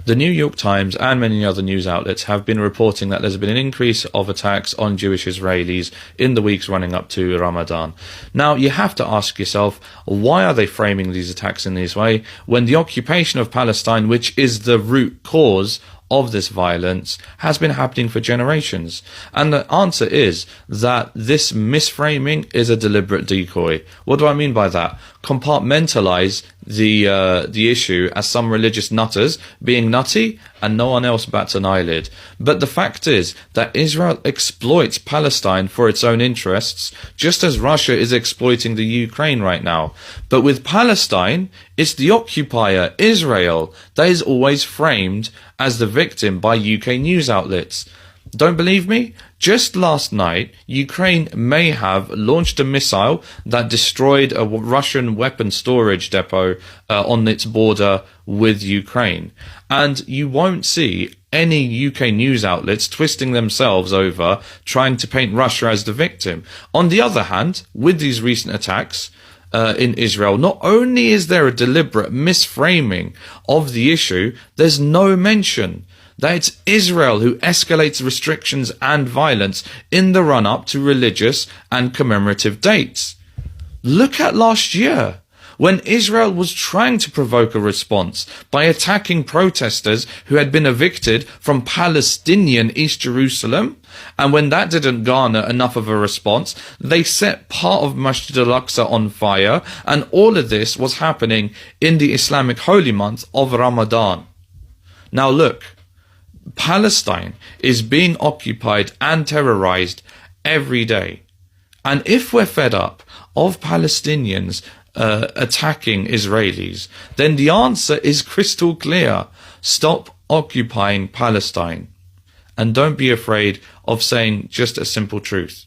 The New York Times and many other news outlets have been reporting that there's been an increase of attacks on Jewish Israelis in the weeks running up to Ramadan. Now, you have to ask yourself, why are they framing these attacks in this way when the occupation of Palestine, which is the root cause of this violence, has been happening for generations? And the answer is that this misframing is a deliberate decoy. What do I mean by that? Compartmentalize the issue as some religious nutters being nutty and no one else bats an eyelid. But the fact is that Israel exploits Palestine for its own interests, just as Russia is exploiting the Ukraine right now. But with Palestine, it's the occupier, Israel, that is always framed as the victim by UK news outlets. Don't believe me? Just last night, Ukraine may have launched a missile that destroyed a Russian weapon storage depot on its border with Ukraine. And you won't see any UK news outlets twisting themselves over trying to paint Russia as the victim. On the other hand, with these recent attacks in Israel, not only is there a deliberate misframing of the issue, there's no mention that it's Israel who escalates restrictions and violence in the run-up to religious and commemorative dates. Look at last year, when Israel was trying to provoke a response by attacking protesters who had been evicted from Palestinian East Jerusalem, and when that didn't garner enough of a response, they set part of Masjid al-Aqsa on fire, and all of this was happening in the Islamic holy month of Ramadan. Now look, Palestine is being occupied and terrorized every day. And if we're fed up of Palestinians attacking Israelis, then the answer is crystal clear. Stop occupying Palestine. And don't be afraid of saying just a simple truth.